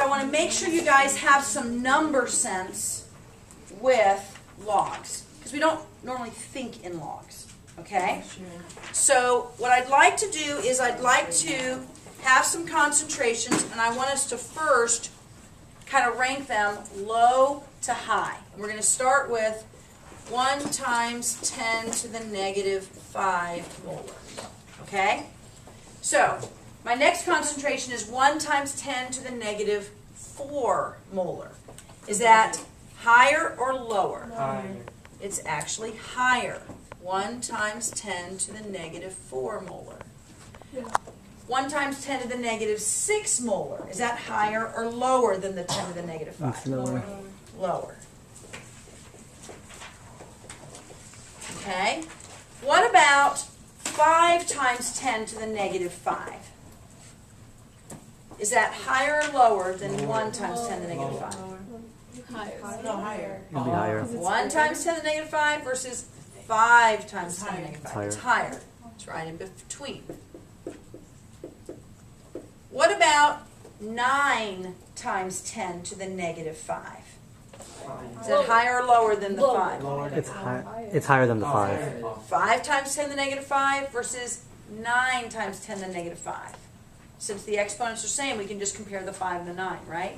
I want to make sure you guys have some number sense with logs, because we don't normally think in logs, okay? So what I'd like to do is I'd like to have some concentrations, and I want us to first kind of rank them low to high. And we're going to start with 1 times 10 to the negative 5 molar, okay? So my next concentration is 1 times 10 to the negative 4 molar. Is that higher or lower? Higher. It's actually higher. 1 times 10 to the negative 4 molar. 1 times 10 to the negative 6 molar. Is that higher or lower than the 10 to the negative 5? It's lower. Lower. Okay. What about 5 times 10 to the negative 5? Is that higher or lower than 1 times 10 to the negative 5? Higher. No, higher. It'll be higher. 1 times 10 to the negative 5 versus 5 times 10 to the negative 5. It's higher. It's right in between. What about 9 times 10 to the negative 5? Is that higher or lower than the 5? It's high. It's higher than the 5. 5 times 10 to the negative 5 versus 9 times 10 to the negative 5. Since the exponents are same, we can just compare the 5 and the 9, right?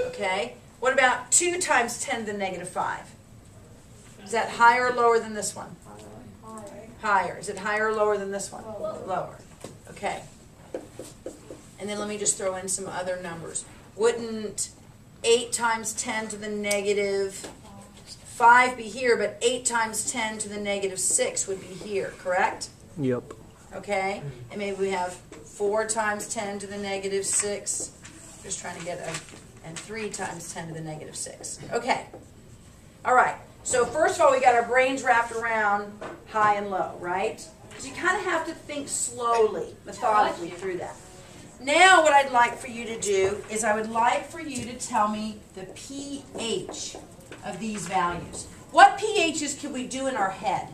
Okay. What about 2 times 10 to the negative 5? Is that higher or lower than this one? Higher. Is it higher or lower than this one? Lower. Okay. And then let me just throw in some other numbers. Wouldn't 8 times 10 to the negative 5 be here, but 8 times 10 to the negative 6 would be here, correct? Yep. Okay. And maybe we have 4 times 10 to the negative 6. Just trying to get and 3 times 10 to the negative 6. Okay. All right. So first of all, we got our brains wrapped around high and low, right? Because you kind of have to think slowly, methodically through that. Now what I'd like for you to do is I would like for you to tell me the pH of these values. What pHs can we do in our head?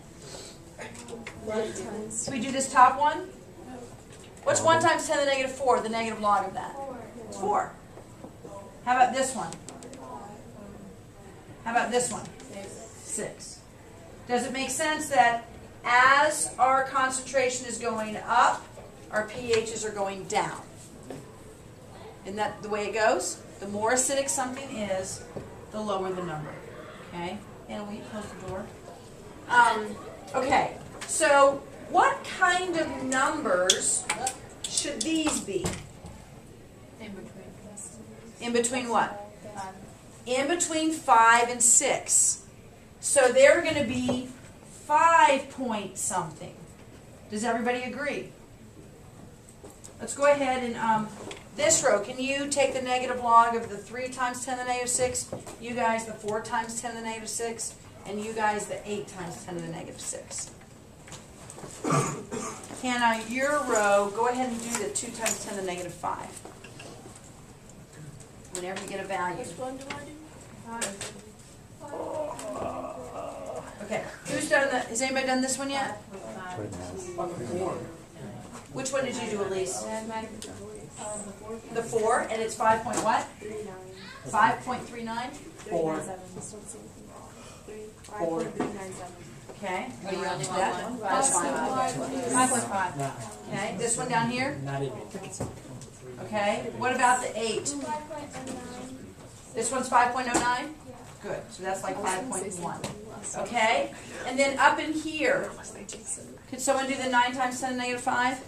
Can we do this top one? What's 1 times 10 to the negative 4, the negative log of that? It's 4. How about this one? How about this one? 6. Does it make sense that as our concentration is going up, our pHs are going down? Isn't that the way it goes? The more acidic something is, the lower the number. Okay? And we close the door. Okay. So what kind of numbers should these be? In between what? In between 5 and 6. So they're going to be 5 point something. Does everybody agree? Let's go ahead and this row, can you take the negative log of the 3 times 10 to the negative 6? You guys the 4 times 10 to the negative 6? And you guys the 8 times 10 to the negative 6. Hannah, your row, go ahead and do the 2 times 10 to the negative 5. Whenever you get a value. Which one do I do? 5. Okay, who's done that? Has anybody done this one yet? Which one did you do, Elise? The 4, and it's 5 point what? 5.39? 4. 4. Okay. What do you want to do that? That's fine. 5.5. Okay. This one down here? Okay. What about the 8? This one's 5.09? Good. So that's like 5.1. Okay. And then up in here, could someone do the 9 times 10 to the negative 5?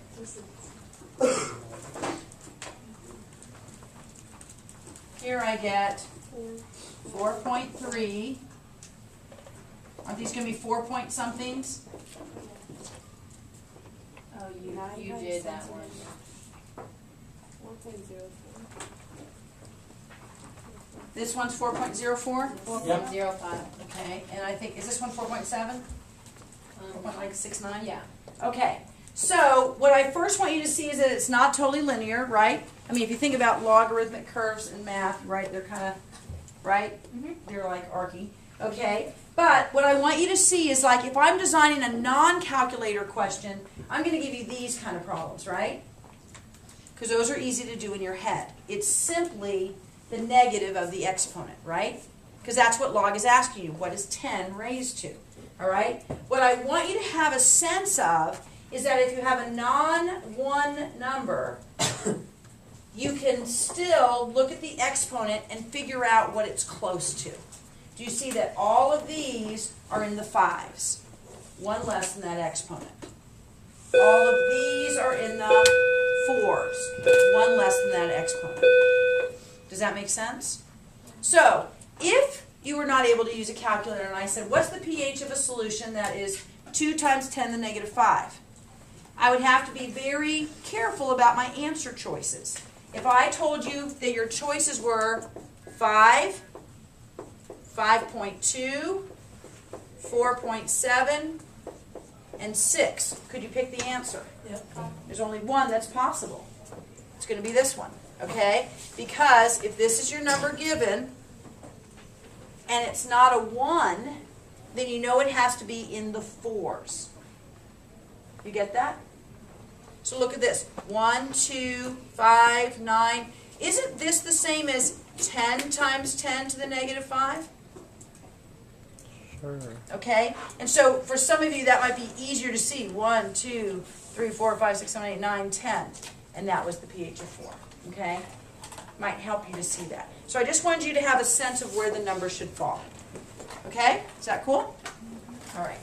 Here I get 4.3. Aren't these going to be 4 point somethings? Oh, you did that one. 4.04. This one's 4.04? 4.05. Okay, and I think, is this one 4.7? 4.69? Yeah. Okay, so what I first want you to see is that it's not totally linear, right? I mean, if you think about logarithmic curves in math, right, they're kind of, right? They're like archy. Okay? But what I want you to see is like if I'm designing a non-calculator question, I'm going to give you these kind of problems, right? Because those are easy to do in your head. It's simply the negative of the exponent, right? Because that's what log is asking you. What is 10 raised to? All right? What I want you to have a sense of is that if you have a non-1 number, you can still look at the exponent and figure out what it's close to. Do you see that all of these are in the 5s? One less than that exponent. All of these are in the 4s. One less than that exponent. Does that make sense? So, if you were not able to use a calculator and I said, what's the pH of a solution that is 2 times 10 to the negative 5? I would have to be very careful about my answer choices. If I told you that your choices were 5, 5.2, 4.7, and 6, could you pick the answer? Yep. There's only one that's possible. It's going to be this one, okay? Because if this is your number given, and it's not a 1, then you know it has to be in the 4s. You get that? So look at this. 1, 2, 5, 9. Isn't this the same as 10 times 10 to the negative 5? Sure. Okay? And so for some of you that might be easier to see. 1, 2, 3, 4, 5, 6, 7, 8, 9, 10. And that was the pH of 4. Okay? Might help you to see that. So I just wanted you to have a sense of where the number should fall. Okay? Is that cool? All right.